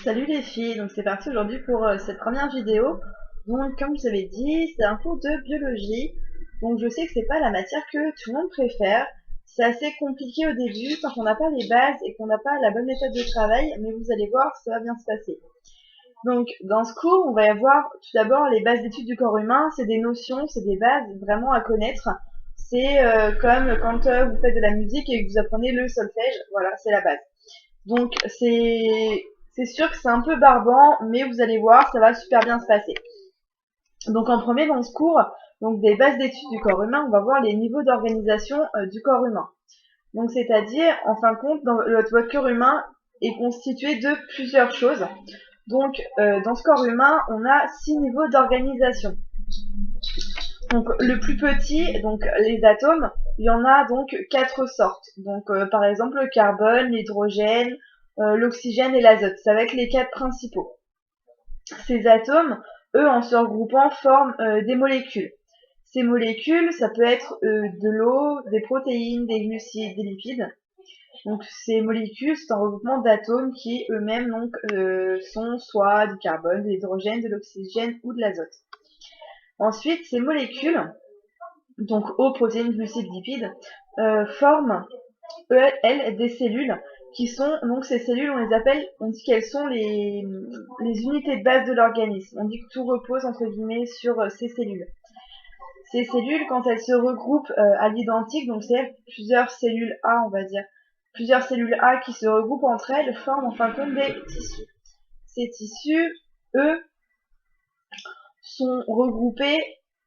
Salut les filles, donc c'est parti aujourd'hui pour cette première vidéo. Donc comme je vous avais dit, c'est un cours de biologie. Donc je sais que c'est pas la matière que tout le monde préfère. C'est assez compliqué au début quand on n'a pas les bases et qu'on n'a pas la bonne méthode de travail, mais vous allez voir, ça va bien se passer. Donc dans ce cours, on va y avoir tout d'abord les bases d'études du corps humain. C'est des notions, c'est des bases vraiment à connaître. C'est comme quand vous faites de la musique et que vous apprenez le solfège, voilà, c'est la base. Donc c'est sûr que c'est un peu barbant, mais vous allez voir, ça va super bien se passer. Donc en premier dans ce cours, donc des bases d'études du corps humain, on va voir les niveaux d'organisation du corps humain. Donc c'est-à-dire, en fin de compte, votre corps humain est constitué de plusieurs choses. Donc dans ce corps humain, on a 6 niveaux d'organisation. Donc le plus petit, donc les atomes, il y en a donc 4 sortes. Donc par exemple le carbone, l'hydrogène, l'oxygène et l'azote. Ça va être les 4 principaux. Ces atomes, eux, en se regroupant, forment des molécules. Ces molécules, ça peut être de l'eau, des protéines, des glucides, des lipides. Donc ces molécules, c'est un regroupement d'atomes qui eux-mêmes donc sont soit du carbone, de l'hydrogène, de l'oxygène ou de l'azote. Ensuite, ces molécules, donc eau, protéines, glucides, lipides, forment elles des cellules qui sont, donc ces cellules on les appelle, on dit qu'elles sont les unités de base de l'organisme. On dit que tout repose entre guillemets sur ces cellules. Ces cellules, quand elles se regroupent à l'identique, donc c'est plusieurs cellules A, on va dire, plusieurs cellules A qui se regroupent entre elles, forment en fin de compte des tissus. Ces tissus, eux, sont regroupés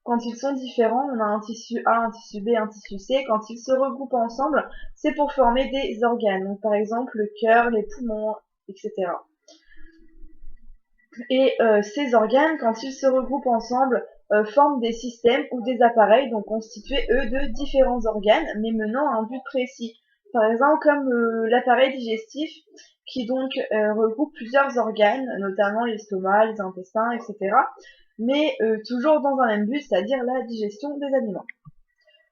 quand ils sont différents. On a un tissu A, un tissu B, un tissu C. Quand ils se regroupent ensemble, c'est pour former des organes. Donc, par exemple, le cœur, les poumons, etc. Et ces organes, quand ils se regroupent ensemble, forment des systèmes ou des appareils, donc constitués, eux, de différents organes, mais menant à un but précis. Par exemple, comme l'appareil digestif, qui donc regroupe plusieurs organes, notamment l'estomac, les intestins, etc. Mais toujours dans un même but, c'est-à-dire la digestion des aliments.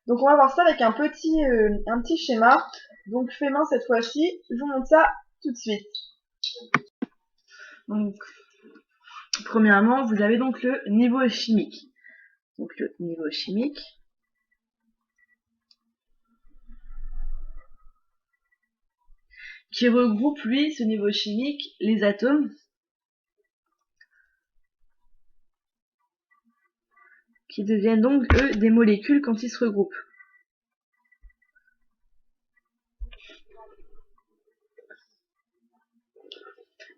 Donc on va voir ça avec un petit schéma. Donc fais main cette fois-ci, je vous montre ça tout de suite. Donc premièrement, vous avez donc le niveau chimique. Donc le niveau chimique, qui regroupe, lui, ce niveau chimique, les atomes, qui deviennent donc, eux, des molécules quand ils se regroupent.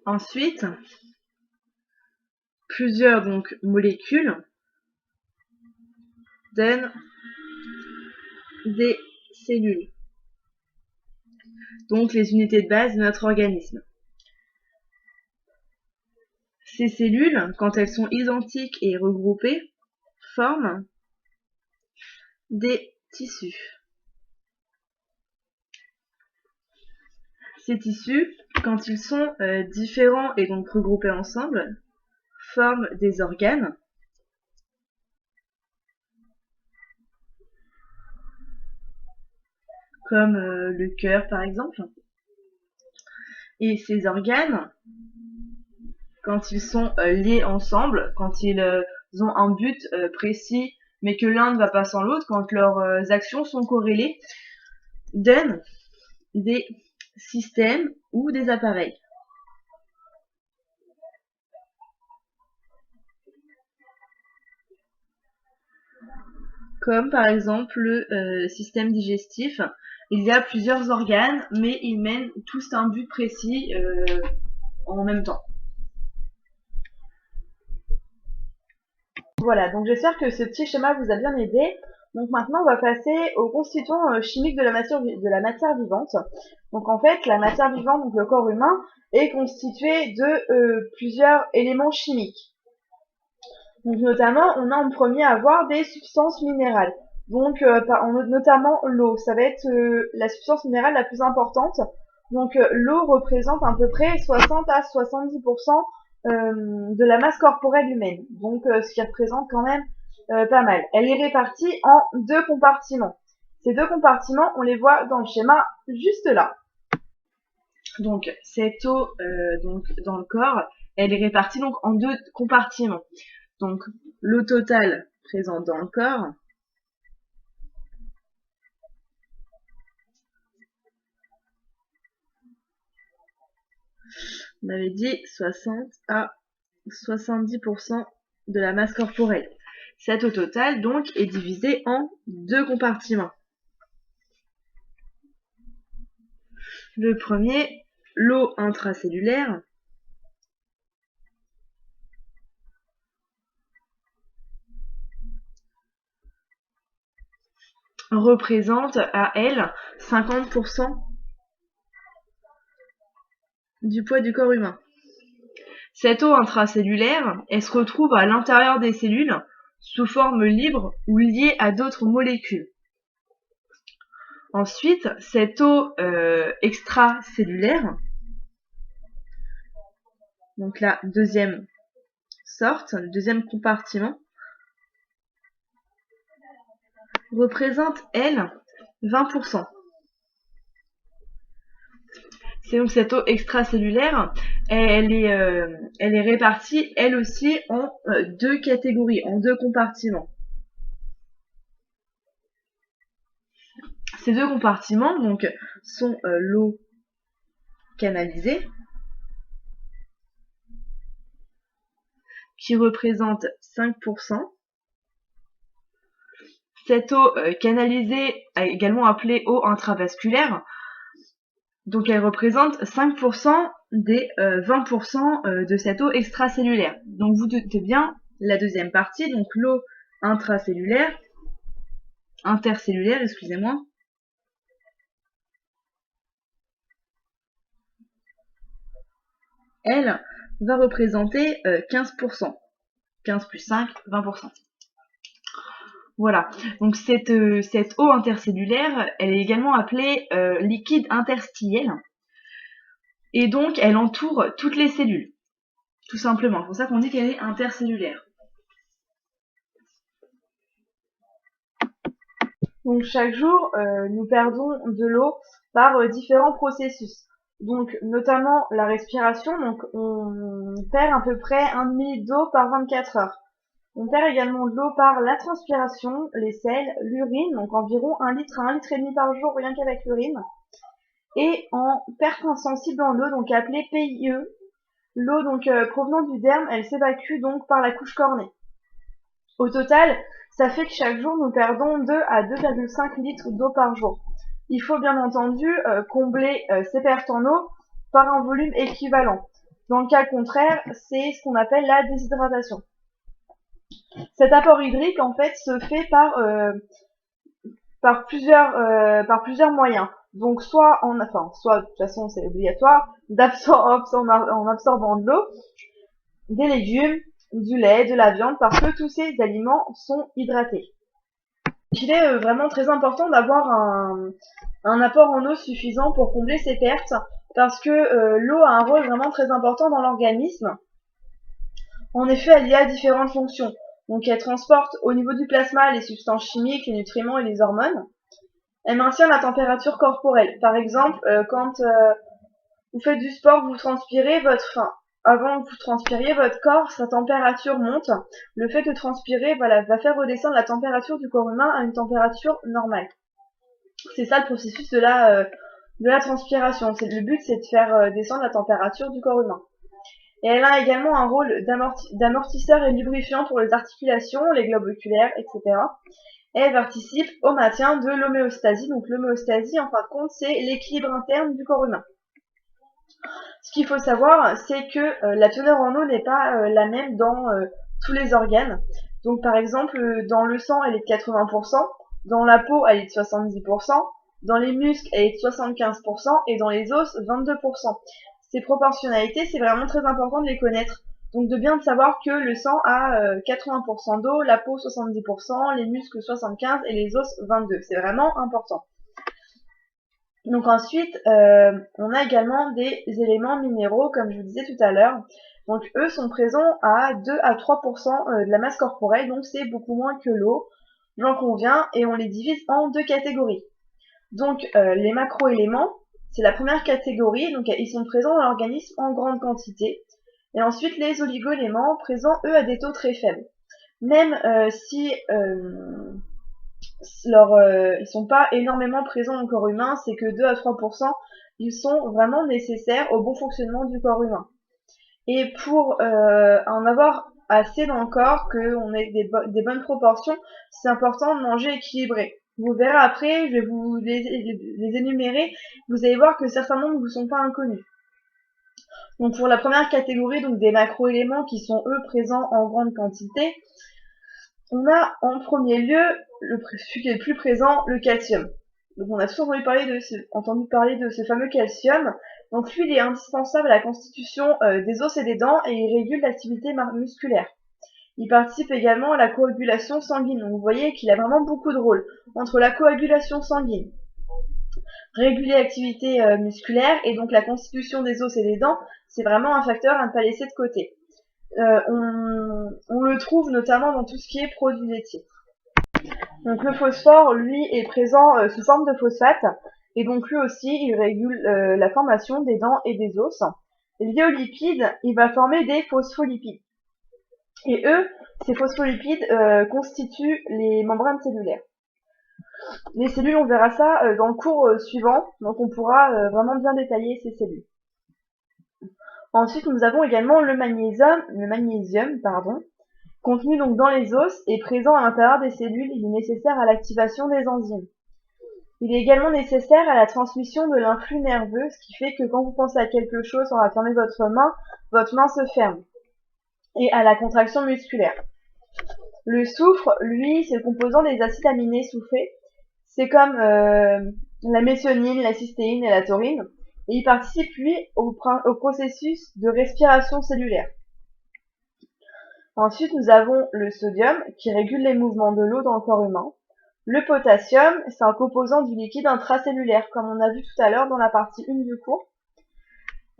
Ensuite, plusieurs donc molécules donnent des cellules. Donc les unités de base de notre organisme. Ces cellules, quand elles sont identiques et regroupées, forment des tissus. Ces tissus, quand ils sont différents et donc regroupés ensemble, forment des organes. Comme le cœur par exemple. Et ces organes, quand ils sont liés ensemble, quand ils ont un but précis, mais que l'un ne va pas sans l'autre, quand leurs actions sont corrélées, donnent des systèmes ou des appareils. Comme par exemple le système digestif. Il y a plusieurs organes, mais ils mènent tous un but précis en même temps. Voilà, donc j'espère que ce petit schéma vous a bien aidé. Donc maintenant, on va passer aux constituants chimiques de la matière vivante. Donc en fait, la matière vivante, donc le corps humain, est constitué de plusieurs éléments chimiques. Donc notamment, on a en premier à avoir des substances minérales. Donc notamment l'eau, ça va être la substance minérale la plus importante. Donc l'eau représente à peu près 60 à 70% de la masse corporelle humaine. Donc ce qui représente quand même pas mal. Elle est répartie en 2 compartiments. Ces 2 compartiments, on les voit dans le schéma juste là. Donc cette eau donc dans le corps, elle est répartie donc en deux compartiments. Donc l'eau totale présente dans le corps, on avait dit 60 à 70% de la masse corporelle. Cette eau totale donc est divisée en deux compartiments. Le premier, l'eau intracellulaire, représente à elle 50% du poids du corps humain. Cette eau intracellulaire, elle se retrouve à l'intérieur des cellules sous forme libre ou liée à d'autres molécules. Ensuite, cette eau extracellulaire, donc la deuxième sorte, le deuxième compartiment, représente, elle, 20%. C'est donc cette eau extracellulaire, elle est répartie, elle aussi, en deux catégories, en deux compartiments. Ces deux compartiments donc, sont l'eau canalisée, qui représente 5%. Cette eau canalisée, également appelée eau intravasculaire, donc elle représente 5% des 20% de cette eau extracellulaire. Donc vous doutez bien, la deuxième partie, donc l'eau intercellulaire, excusez-moi, elle va représenter 15%. 15 plus 5, 20%. Voilà, donc cette eau intercellulaire, elle est également appelée liquide interstitiel. Et donc, elle entoure toutes les cellules, tout simplement. C'est pour ça qu'on dit qu'elle est intercellulaire. Donc chaque jour, nous perdons de l'eau par différents processus. Donc notamment la respiration, donc on perd à peu près 1 demi d'eau par 24 heures. On perd également de l'eau par la transpiration, les selles, l'urine, donc environ 1 litre à 1 litre et demi par jour rien qu'avec l'urine. Et en perte insensible en eau, donc appelée PIE, l'eau donc provenant du derme, elle s'évacue donc par la couche cornée. Au total, ça fait que chaque jour nous perdons 2 à 2,5 litres d'eau par jour. Il faut bien entendu combler ces pertes en eau par un volume équivalent. Dans le cas contraire, c'est ce qu'on appelle la déshydratation. Cet apport hydrique, en fait, se fait par plusieurs moyens. Donc soit de toute façon c'est obligatoire, en absorbant de l'eau, des légumes, du lait, de la viande, parce que tous ces aliments sont hydratés. Il est vraiment très important d'avoir un apport en eau suffisant pour combler ces pertes, parce que l'eau a un rôle vraiment très important dans l'organisme. En effet, elle y a différentes fonctions. Donc elle transporte au niveau du plasma les substances chimiques, les nutriments et les hormones. Elle maintient la température corporelle. Par exemple, quand vous faites du sport, vous transpirez, avant que vous transpiriez, votre corps, sa température monte. Le fait de transpirer, voilà, va faire redescendre la température du corps humain à une température normale. C'est ça le processus de la transpiration. Le but, c'est de faire descendre la température du corps humain. Et elle a également un rôle d'amortisseur et lubrifiant pour les articulations, les globes oculaires, etc. Et elle participe au maintien de l'homéostasie. Donc l'homéostasie, en fin de compte, c'est l'équilibre interne du corps humain. Ce qu'il faut savoir, c'est que la teneur en eau n'est pas la même dans tous les organes. Donc par exemple, dans le sang, elle est de 80%, dans la peau, elle est de 70%, dans les muscles, elle est de 75%, et dans les os, 22%. Ces proportionnalités, c'est vraiment très important de les connaître. Donc de bien savoir que le sang a 80% d'eau, la peau 70%, les muscles 75% et les os 22%. C'est vraiment important. Donc ensuite, on a également des éléments minéraux, comme je vous disais tout à l'heure. Donc eux sont présents à 2 à 3% de la masse corporelle, donc c'est beaucoup moins que l'eau, j'en conviens, et on les divise en deux catégories. Donc les macroéléments, c'est la première catégorie, donc ils sont présents dans l'organisme en grande quantité. Et ensuite, les oligo-éléments présents, eux, à des taux très faibles. Même si ils sont pas énormément présents dans le corps humain, c'est que 2 à 3%, ils sont vraiment nécessaires au bon fonctionnement du corps humain. Et pour en avoir assez dans le corps, qu'on ait des bonnes proportions, c'est important de manger équilibré. Vous verrez après, je vais vous les énumérer, vous allez voir que certains nombres vous sont pas inconnus. Donc pour la première catégorie, donc des macroéléments qui sont eux présents en grande quantité, on a en premier lieu, celui qui est le plus présent, le calcium. Donc on a tous entendu parler de ce fameux calcium. Donc lui, il est indispensable à la constitution des os et des dents et il régule l'activité musculaire. Il participe également à la coagulation sanguine. Donc vous voyez qu'il a vraiment beaucoup de rôles entre la coagulation sanguine, réguler l'activité musculaire et donc la constitution des os et des dents. C'est vraiment un facteur à ne pas laisser de côté. On le trouve notamment dans tout ce qui est produits laitiers. Donc le phosphore, lui, est présent sous forme de phosphate, et donc lui aussi, il régule la formation des dents et des os. Lié aux lipides, il va former des phospholipides. Et eux, ces phospholipides constituent les membranes cellulaires. Les cellules, on verra ça dans le cours suivant, donc on pourra vraiment bien détailler ces cellules. Ensuite, nous avons également le magnésium, contenu donc dans les os et présent à l'intérieur des cellules. Il est nécessaire à l'activation des enzymes. Il est également nécessaire à la transmission de l'influx nerveux, ce qui fait que quand vous pensez à quelque chose sans la fermer votre main se ferme. Et à la contraction musculaire. Le soufre, lui, c'est le composant des acides aminés soufrés. C'est comme la méthionine, la cystéine et la taurine. Et il participe, lui, au processus de respiration cellulaire. Ensuite, nous avons le sodium, qui régule les mouvements de l'eau dans le corps humain. Le potassium, c'est un composant du liquide intracellulaire, comme on a vu tout à l'heure dans la partie 1 du cours.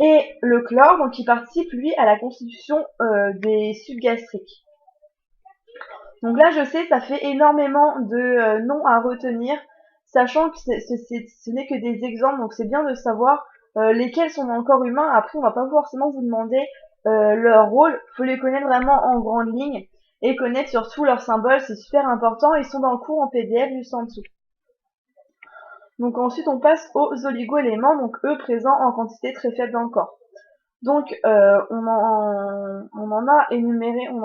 Et le chlore, donc, qui participe, lui, à la constitution des sucs gastriques. Donc là, je sais, ça fait énormément de noms à retenir, sachant que ce n'est que des exemples, donc c'est bien de savoir lesquels sont dans le corps humain. Après, on va pas forcément vous demander leur rôle, faut les connaître vraiment en grande ligne et connaître surtout leurs symboles, c'est super important. Ils sont dans le cours en PDF juste en dessous. Donc ensuite, on passe aux oligo-éléments, donc eux présents en quantité très faible dans le corps. Donc on en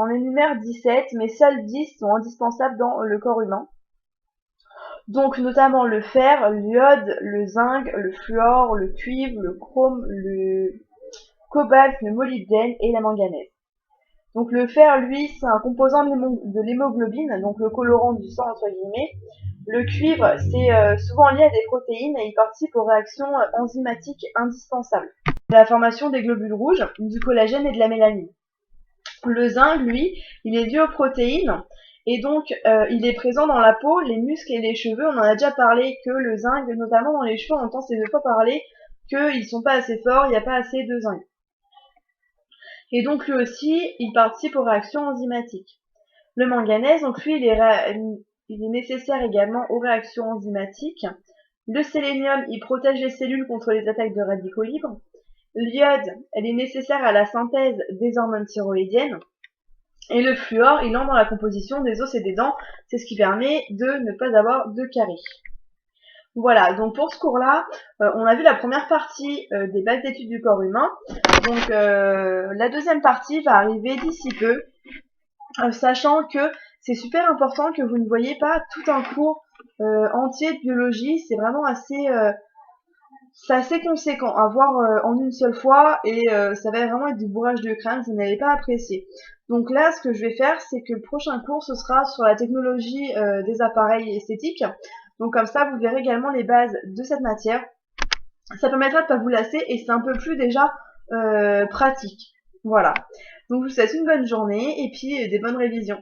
énumère 17, mais seuls 10 sont indispensables dans le corps humain. Donc notamment le fer, l'iode, le zinc, le fluor, le cuivre, le chrome, le cobalt, le molybdène et la manganèse. Donc le fer, lui, c'est un composant de l'hémoglobine, donc le colorant du sang entre guillemets. Le cuivre, c'est souvent lié à des protéines et il participe aux réactions enzymatiques indispensables. La formation des globules rouges, du collagène et de la mélanine. Le zinc, lui, il est lié aux protéines et donc il est présent dans la peau, les muscles et les cheveux. On en a déjà parlé que le zinc, notamment dans les cheveux, on entend ces 2 fois parler qu'ils sont pas assez forts, il n'y a pas assez de zinc. Et donc lui aussi, il participe aux réactions enzymatiques. Le manganèse, donc lui, il est nécessaire également aux réactions enzymatiques. Le sélénium, il protège les cellules contre les attaques de radicaux libres. L'iode, elle est nécessaire à la synthèse des hormones thyroïdiennes. Et le fluor, il entre dans la composition des os et des dents. C'est ce qui permet de ne pas avoir de caries. Voilà, donc pour ce cours-là, on a vu la première partie des bases d'études du corps humain. Donc la deuxième partie va arriver d'ici peu, sachant que c'est super important que vous ne voyez pas tout un cours entier de biologie. C'est vraiment c'est assez conséquent à voir en une seule fois et ça va vraiment être du bourrage de crâne, vous n'allez pas apprécier. Donc là, ce que je vais faire, c'est que le prochain cours, ce sera sur la technologie des appareils esthétiques. Donc comme ça, vous verrez également les bases de cette matière. Ça permettra de ne pas vous lasser et c'est un peu plus déjà pratique. Voilà. Donc je vous souhaite une bonne journée et puis des bonnes révisions.